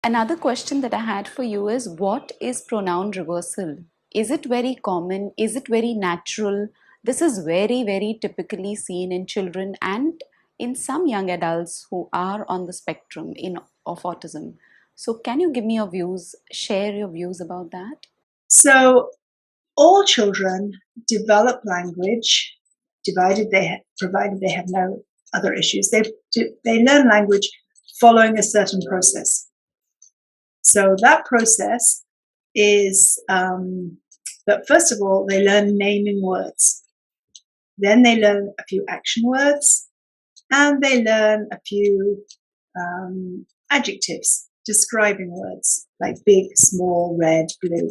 Another question that I had for you is, what is pronoun reversal? Is it very common? Is it very natural? This is very, very typically seen in children and in some young adults who are on the spectrum of autism. So, can you give me your views, share your views about that? So all children develop language, provided they have no other issues. They learn language following a certain process. So that process is that first of all, they learn naming words. Then they learn a few action words, and they learn a few adjectives describing words like big, small, red, blue.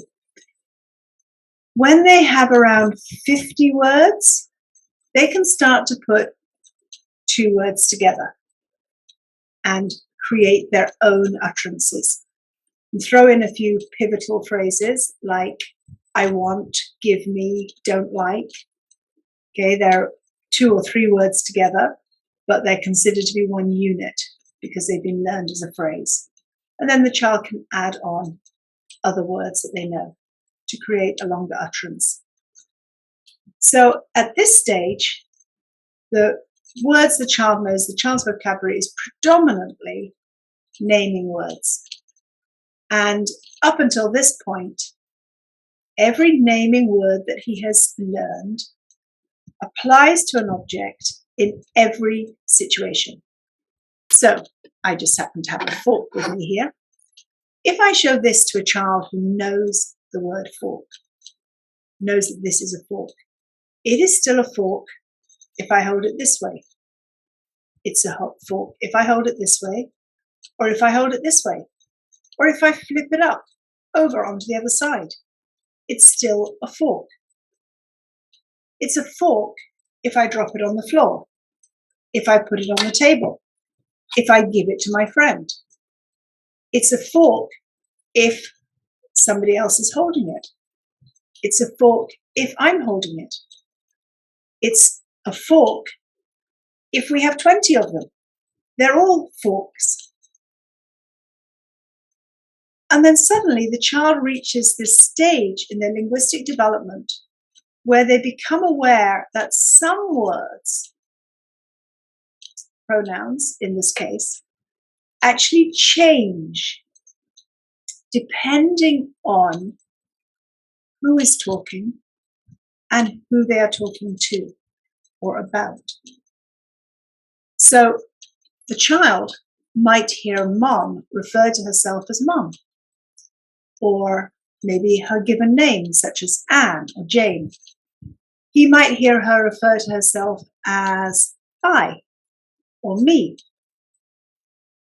When they have around 50 words, they can start to put two words together and create their own utterances. And throw in a few pivotal phrases like I want, give me, don't like. Okay, they're 2 or 3 words together, but they're considered to be one unit because they've been learned as a phrase. And then the child can add on other words that they know to create a longer utterance. So at this stage, the words the child knows, the child's vocabulary is predominantly naming words. And up until this point, every naming word that he has learned applies to an object in every situation. So I just happen to have a fork with me here. If I show this to a child who knows the word fork, knows that this is a fork, it is still a fork if I hold it this way. It's a fork if I hold it this way, or if I hold it this way, or if I flip it up over onto the other side. It's still a fork. It's a fork if I drop it on the floor, if I put it on the table, if I give it to my friend. It's a fork if somebody else is holding it. It's a fork if I'm holding it. It's a fork if we have 20 of them. They're all forks. And then suddenly the child reaches this stage in their linguistic development where they become aware that some words, pronouns in this case, actually change depending on who is talking and who they are talking to or about. So the child might hear mom refer to herself as mum, or maybe her given name, such as Anne or Jane. He might hear her refer to herself as I or me.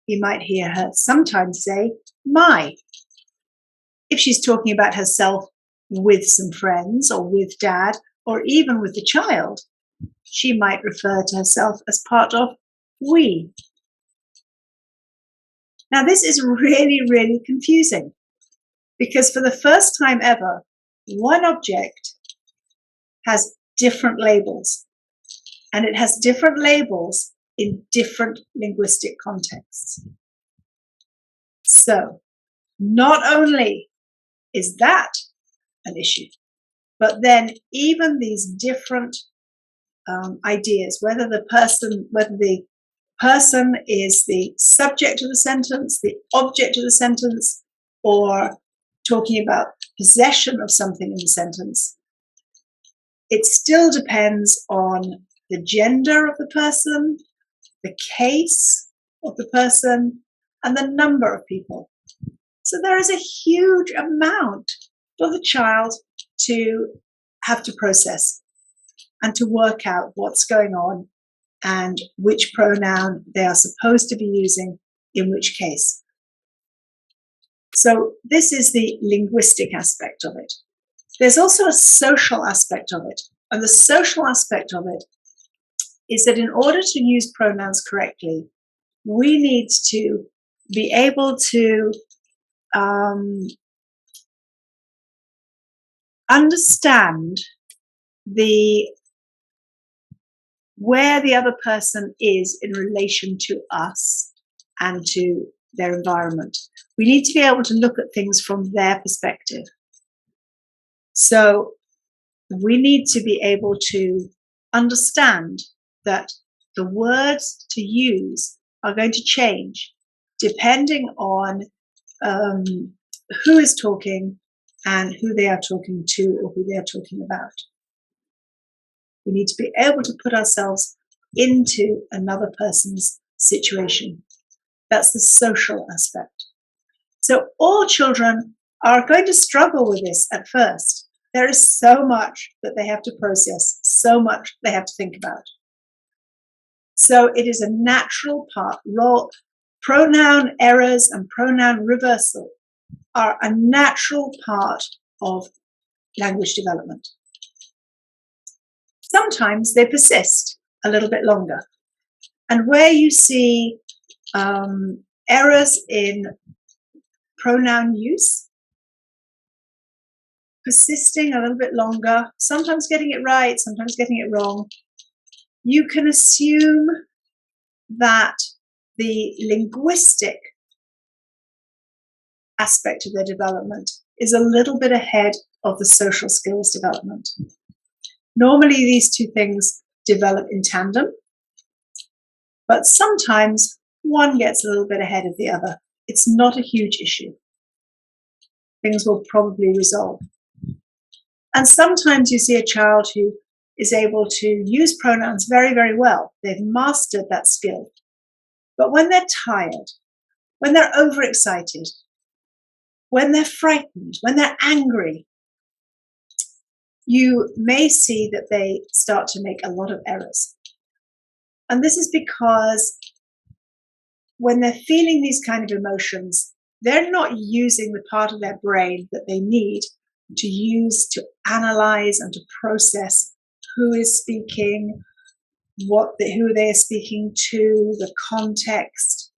He might hear her sometimes say my. If she's talking about herself with some friends or with dad or even with the child, she might refer to herself as part of we. Now this is really, really confusing because for the first time ever, one object has different labels, and it has different labels in different linguistic contexts. So not only is that an issue, but then even these different ideas, whether the person is the subject of the sentence, the object of the sentence, or talking about possession of something in the sentence, it still depends on the gender of the person, the case of the person, and the number of people. So there is a huge amount for the child to have to process and to work out what's going on and which pronoun they are supposed to be using in which case. So this is the linguistic aspect of it. There's also a social aspect of it. And the social aspect of it is that in order to use pronouns correctly, we need to be able to understand where the other person is in relation to us and to their environment. We need to be able to look at things from their perspective. So we need to be able to understand that the words to use are going to change depending on who is talking and who they are talking to or who they are talking about. We need to be able to put ourselves into another person's situation. That's the social aspect. So all children are going to struggle with this at first. There is so much that they have to process, so much they have to think about. So it is a natural part. Pronoun errors and pronoun reversal are a natural part of language development. Sometimes they persist a little bit longer. And where you see errors in pronoun use, persisting a little bit longer, sometimes getting it right, sometimes getting it wrong, you can assume that the linguistic aspect of their development is a little bit ahead of the social skills development. Normally, these two things develop in tandem, but sometimes one gets a little bit ahead of the other. It's not a huge issue. Things will probably resolve. And sometimes you see a child who is able to use pronouns very, very well. They've mastered that skill. But when they're tired, when they're overexcited, when they're frightened, when they're angry, you may see that they start to make a lot of errors. And this is because when they're feeling these kind of emotions, they're not using the part of their brain that they need to use to analyze and to process who is speaking, who they are speaking to, the context.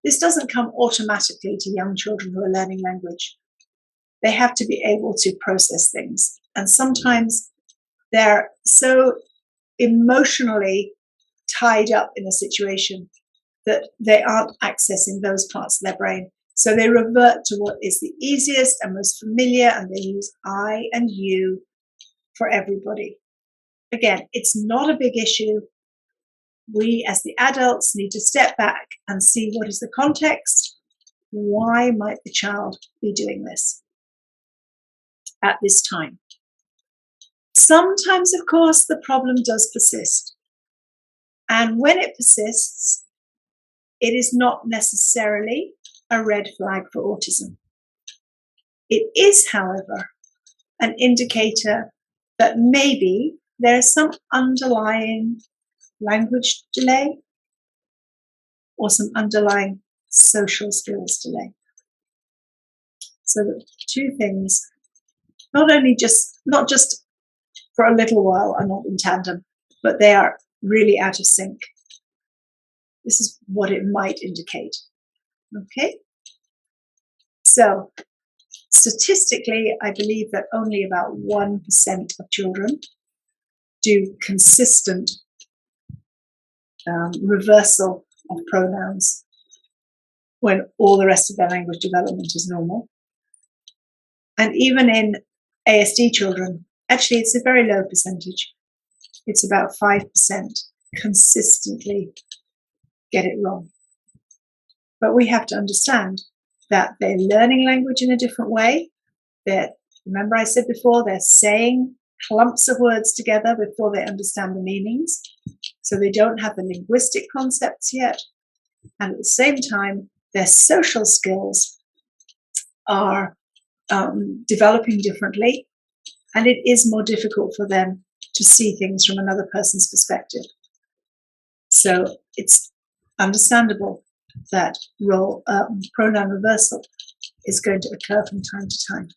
This doesn't come automatically to young children who are learning language. They have to be able to process things. And sometimes they're so emotionally tied up in a situation that they aren't accessing those parts of their brain. So they revert to what is the easiest and most familiar, and they use I and you for everybody. Again, it's not a big issue. We, as the adults, need to step back and see what is the context. Why might the child be doing this at this time? Sometimes, of course, the problem does persist. And when it persists, it is not necessarily a red flag for autism. It is, however, an indicator that maybe there is some underlying language delay or some underlying social skills delay. So the two things, not just for a little while are not in tandem, but they are really out of sync. This is what it might indicate. Okay? So statistically, I believe that only about 1% of children do consistent reversal of pronouns when all the rest of their language development is normal. And even in ASD children, actually it's a very low percentage. It's about 5% consistently get it wrong. But we have to understand that they're learning language in a different way. Remember I said before, they're saying clumps of words together before they understand the meanings. So they don't have the linguistic concepts yet. And at the same time, their social skills are developing differently. And it is more difficult for them to see things from another person's perspective. So it's understandable that pronoun reversal is going to occur from time to time.